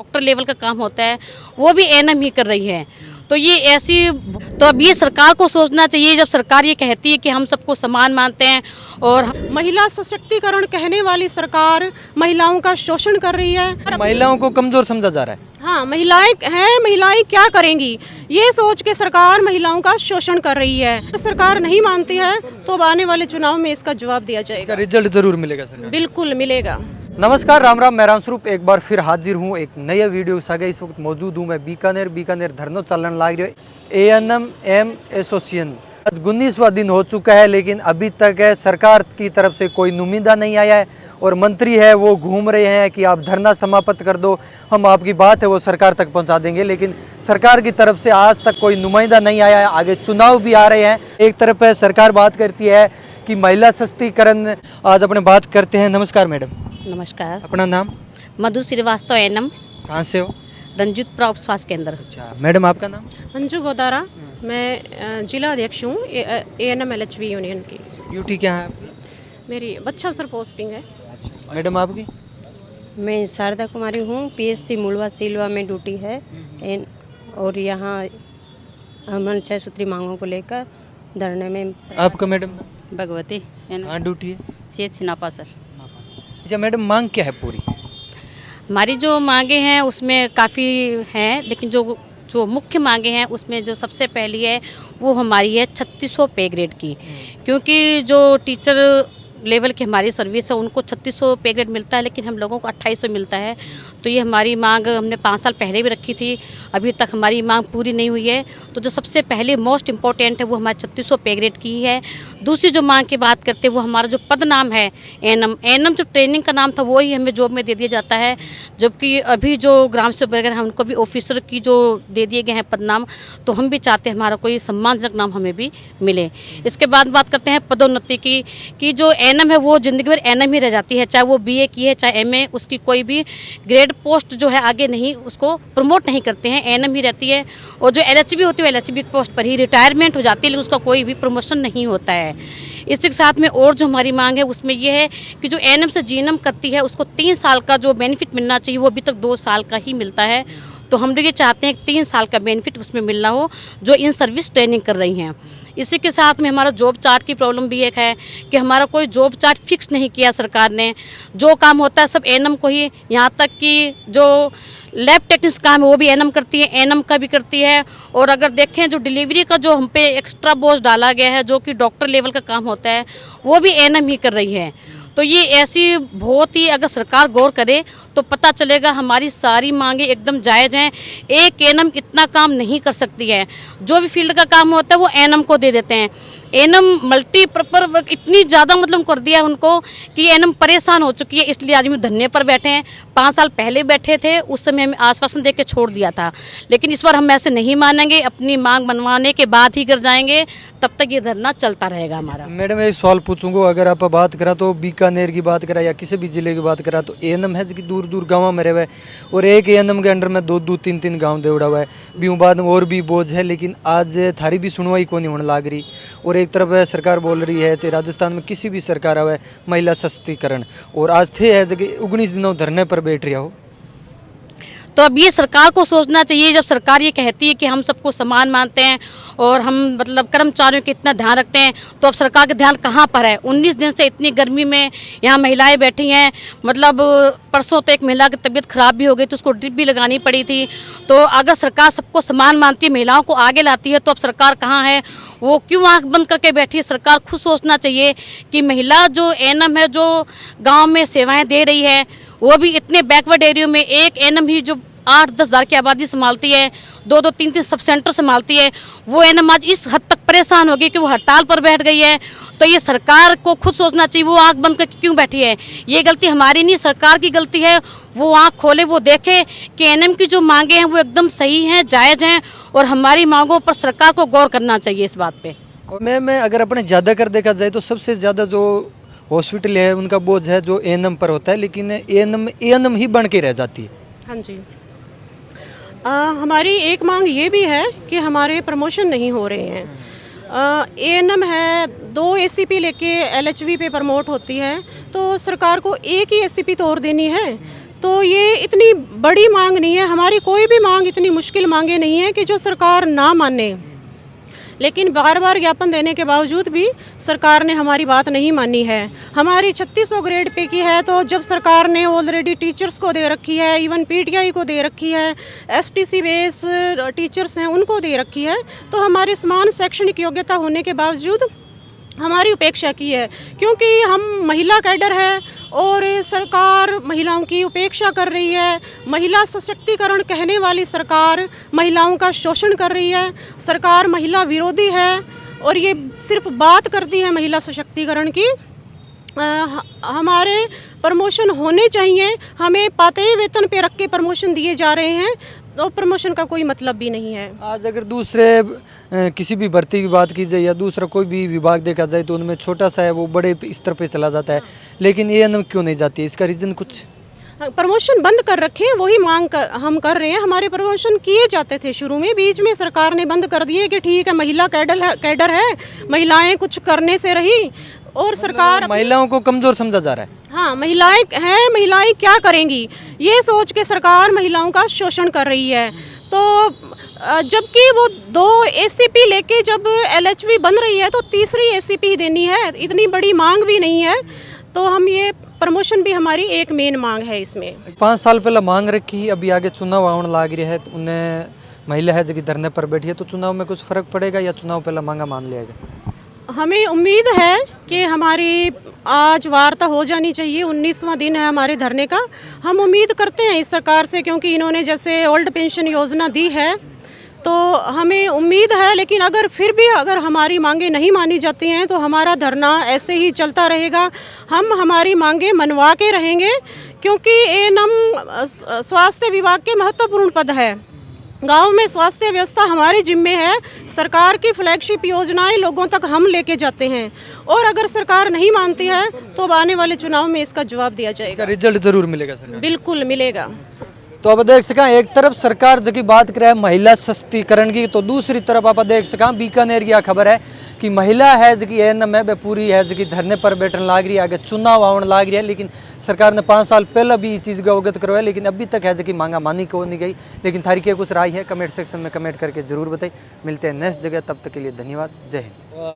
Doctor level का काम होता है वो भी एएनएम ही कर रही है। तो ये ऐसी, तो अब ये सरकार को सोचना चाहिए, जब सरकार ये कहती है कि हम सबको समान मानते हैं और महिला सशक्तिकरण कहने वाली सरकार महिलाओं का शोषण कर रही है। महिलाओं को कमजोर समझा जा रहा है। हाँ, महिलाएं हैं, महिलाएं क्या करेंगी ये सोच के सरकार महिलाओं का शोषण कर रही है। अगर सरकार नहीं मानती है तो अब आने वाले चुनाव में इसका जवाब दिया इसका जाएगा। रिजल्ट जरूर मिलेगा सरकार। बिल्कुल मिलेगा। नमस्कार, राम राम, मैं रामस्वरूप एक बार फिर हाजिर हूँ एक नया वीडियो के साथ। इस वक्त मौजूद हूँ मैं बीकानेर धरना चलन लाग रही एएनएम एसोसिएशन। आज 19वां दिन हो चुका है, लेकिन अभी तक सरकार की तरफ से कोई नुमाइंदा नहीं आया है और मंत्री है वो घूम रहे हैं कि आप धरना समाप्त कर दो, हम आपकी बात है वो सरकार तक पहुंचा देंगे। लेकिन सरकार की तरफ से आज तक कोई नुमाइंदा नहीं आया है। आगे चुनाव भी आ रहे हैं। एक तरफ है सरकार बात करती है कि महिला सशक्तिकरण, आज अपने बात करते हैं। नमस्कार मैडम। नमस्कार। अपना नाम? मधु श्रीवास्तव एएनएम, कहाँ से हो? रंजीतपुरा उप स्वास्थ्य केंद्र। अच्छा मैडम, आपका नाम? अंजू गोदारा, मैं जिला अध्यक्ष हूँ एएनएम एलएचवी यूनियन की। ड्यूटी क्या है आपकी? मेरी बच्चा सर पोस्टिंग है। मैडम आपकी? मैं शारदा कुमारी हूँ, पीएससी मुड़वा सिलवा में ड्यूटी है। और यहाँ अमन 6 सूत्री मांगों को लेकर धरने में। आपका मैडम? भगवती कहाँ ड्यूटी है? CH Sinapa sir. अच्छा मैडम, मांग क्या है पूरी? हमारी जो मांगे हैं उसमें काफ़ी हैं, लेकिन जो मुख्य मांगे हैं उसमें जो सबसे पहली है वो हमारी है 3600 पे ग्रेड की। क्योंकि जो टीचर लेवल की हमारी सर्विस है उनको 3600 पे ग्रेड मिलता है, लेकिन हम लोगों को 2800 मिलता है। तो ये हमारी मांग हमने 5 साल पहले भी रखी थी, अभी तक हमारी मांग पूरी नहीं हुई है। तो जो सबसे पहले मोस्ट इम्पोर्टेंट है वो हमारे 3600 पे ग्रेड की ही है। दूसरी जो मांग की बात करते हैं वो हमारा जो पद नाम है एएनएम जो ट्रेनिंग का नाम था वो ही हमें जॉब में दे दिया जाता है, जबकि अभी जो ग्राम सेवक वगैरह हैं उनको भी ऑफिसर की जो दे दिए गए हैं पद नाम। तो हम भी चाहते हैं हमारा कोई सम्मानजनक नाम हमें भी मिले। इसके बाद बात करते हैं पदोन्नति की, कि जो एएनएम है वो जिंदगी भर एएनएम ही रह जाती है, चाहे वो बीए की है चाहे एमए, उसकी कोई भी ग्रेड पोस्ट जो है आगे नहीं, उसको प्रमोट नहीं करते हैं, एएनएम ही रहती है। और जो एलएचबी होती है एलएचबी पोस्ट पर ही रिटायरमेंट हो जाती है, लेकिन उसका कोई भी प्रमोशन नहीं होता है। इसी के साथ में और जो हमारी मांग है उसमें यह है कि जो एएनएम से जीएनएम करती है उसको 3 साल का जो बेनिफिट मिलना चाहिए वो अभी तक 2 साल का ही मिलता है। तो हम लोग ये चाहते हैं कि 3 साल का बेनिफिट उसमें मिलना हो जो इन सर्विस ट्रेनिंग कर रही हैं। इसी के साथ में हमारा जॉब चार्ट की प्रॉब्लम भी एक है कि हमारा कोई जॉब चार्ट फिक्स नहीं किया सरकार ने। जो काम होता है सब एएनएम को ही, यहाँ तक कि जो लैब टेक्निक्स काम है वो भी एएनएम करती है, एएनएम का भी करती है। और अगर देखें जो डिलीवरी का जो हम पे एक्स्ट्रा बोझ डाला गया है जो कि डॉक्टर लेवल का काम होता है वो भी एएनएम ही कर रही है। तो ये ऐसी बहुत ही, अगर सरकार गौर करे तो पता चलेगा हमारी सारी मांगे एकदम जायज़ हैं। एक एएनएम इतना काम नहीं कर सकती है, जो भी फील्ड का काम होता है वो एएनएम को दे देते हैं। एएनएम मल्टीपर्पज वर्क इतनी ज़्यादा मतलब कर दिया है उनको कि एएनएम परेशान हो चुकी है। इसलिए आज हम धरने पर बैठे हैं। 5 साल पहले बैठे थे, उस समय हमें आश्वासन दे के छोड़ दिया था, लेकिन इस बार हम ऐसे नहीं मानेंगे। अपनी मांग बनवाने के बाद ही घर जाएंगे, तब तक ये धरना चलता रहेगा हमारा। मैडम एक सवाल पूछूंगा, अगर आप बात करा तो बीकानेर की बात करा या किसी भी जिले की बात करा तो एएनएम है कि दूर दूर गाँव में रहे हुए, और एक एएनएम के अंडर में 2-2, 3-3 गाँव दौड़ा हुआ है। भी बाद में और भी बोझ है, लेकिन आज थारी भी सुनवाई को नहीं होने लग रही। और एक तरफ सरकार बोल रही है चाहे राजस्थान में किसी भी सरकार आवे महिला सशक्तिकरण, और आज थे है जगह 19 दिनों धरने पर बैठ रहा हो। तो अब ये सरकार को सोचना चाहिए, जब सरकार ये कहती है कि हम सबको समान मानते हैं और हम मतलब कर्मचारियों के इतना ध्यान रखते हैं, तो अब सरकार का ध्यान कहाँ पर है? 19 दिन से इतनी गर्मी में यहाँ महिलाएं बैठी हैं। मतलब परसों तो एक महिला की तबीयत खराब भी हो गई तो उसको ड्रिप भी लगानी पड़ी थी। तो अगर सरकार सबको समान मानती है, महिलाओं को आगे लाती है, तो अब सरकार कहाँ है? वो क्यों आंख बंद करके बैठी है? सरकार खुद सोचना चाहिए कि महिला जो एएनएम है जो गाँव में सेवाएँ दे रही है, वो भी इतने बैकवर्ड एरिया में एक एएनएम ही जो 8-10 हज़ार की आबादी संभालती है, 2-2, 3-3 सब सेंटर संभालती है, वो एएनएम आज इस हद तक परेशान हो गई कि वो हड़ताल पर बैठ गई है। तो ये सरकार को खुद सोचना चाहिए, वो आंख बंद करके क्यों बैठी है? ये गलती हमारी नहीं, सरकार की गलती है। वो आंख खोले, वो देखे कि एएनएम की जो मांगे हैं वो एकदम सही हैं, जायज़ हैं, और हमारी मांगों पर सरकार को गौर करना चाहिए इस बात पर। और मैं अगर अपने ज़्यादा कर देखा जाए तो सबसे ज़्यादा जो हॉस्पिटल है उनका बोझ है जो एएनएम पर होता है, लेकिन एएनएम ही बन के रह जाती है। हाँ जी, हमारी एक मांग ये भी है कि हमारे प्रमोशन नहीं हो रहे हैं। एएनएम है, 2 एसीपी लेके एलएचवी पे प्रमोट होती है, तो सरकार को एक ही एसीपी तो और देनी है। तो ये इतनी बड़ी मांग नहीं है, हमारी कोई भी मांग इतनी मुश्किल मांगे नहीं है कि जो सरकार ना माने, लेकिन बार बार ज्ञापन देने के बावजूद भी सरकार ने हमारी बात नहीं मानी है। हमारी 3600 ग्रेड पे की है, तो जब सरकार ने ऑलरेडी टीचर्स को दे रखी है, इवन पीटीआई को दे रखी है, एसटीसी बेस टीचर्स हैं उनको दे रखी है, तो हमारी समान शैक्षणिक योग्यता होने के बावजूद हमारी उपेक्षा की है, क्योंकि हम महिला कैडर है और सरकार महिलाओं की उपेक्षा कर रही है। महिला सशक्तिकरण कहने वाली सरकार महिलाओं का शोषण कर रही है। सरकार महिला विरोधी है और ये सिर्फ बात करती है महिला सशक्तिकरण की। हमारे प्रमोशन होने चाहिए, हमें पाते वेतन पे रख के प्रमोशन दिए जा रहे हैं, तो प्रमोशन का कोई मतलब भी नहीं है। आज अगर दूसरे किसी भी भर्ती की बात की जाए या दूसरा कोई भी विभाग देखा जाए तो उनमें छोटा सा है वो बड़े स्तर पे चला जाता है, लेकिन एएनएम क्यों नहीं जाती है? इसका रीज़न कुछ? प्रमोशन बंद कर रखे हैं, वही मांग हम कर रहे हैं। हमारे प्रमोशन किए जाते थे शुरू में, बीच में सरकार ने बंद कर दिए कि ठीक है महिला कैडर है, महिलाएं कुछ करने से रही, और सरकार महिलाओं को कमजोर समझा जा रहा है। हाँ, महिलाएं हैं, महिलाएं क्या करेंगी ये सोच के सरकार महिलाओं का शोषण कर रही है। तो जबकि वो 2 एसीपी लेके जब एलएचवी बन रही है तो तीसरी एसीपी देनी है, इतनी बड़ी मांग भी नहीं है। तो हम ये प्रमोशन भी हमारी एक मेन मांग है इसमें। 5 साल पहले मांग रखी, अभी आगे चुनाव आने लग रहा है, तो उन्हें महिला है जो धरने पर बैठी है, तो चुनाव में कुछ फर्क पड़ेगा या चुनाव पहले मांगा मान लिया गया? हमें उम्मीद है कि हमारी आज वार्ता हो जानी चाहिए। 19वां दिन है हमारे धरने का। हम उम्मीद करते हैं इस सरकार से, क्योंकि इन्होंने जैसे ओल्ड पेंशन योजना दी है तो हमें उम्मीद है, लेकिन अगर फिर भी अगर हमारी मांगे नहीं मानी जाती हैं तो हमारा धरना ऐसे ही चलता रहेगा। हम हमारी मांगे मनवा के रहेंगे, क्योंकि एएनएम स्वास्थ्य विभाग के महत्वपूर्ण पद है। गांव में स्वास्थ्य व्यवस्था हमारे जिम्मे है। सरकार की फ्लैगशिप योजनाएं लोगों तक हम लेके जाते हैं, और अगर सरकार नहीं मानती है तो अब आने वाले चुनाव में इसका जवाब दिया जाएगा। इसका रिजल्ट जरूर मिलेगा सरकार? बिल्कुल मिलेगा। तो अब देख सका एक तरफ सरकार जो की बात करे महिला सशक्तिकरण की, तो दूसरी तरफ आप देख सका बीकानेर की खबर है कि महिला है जो की एएनएम है पूरी है जो की धरने पर बैठने लग रही है, आगे चुनाव आने लग रही है, लेकिन सरकार ने 5 साल पहले भी ये चीज़ को अवगत करवाया, लेकिन अभी तक है जो कि मांगा मानी को नहीं गई। लेकिन थारी क्या कुछ राय है कमेंट सेक्शन में कमेंट करके जरूर बताइए। मिलते हैं नेक्स्ट जगह, तब तक के लिए धन्यवाद। जय हिंद।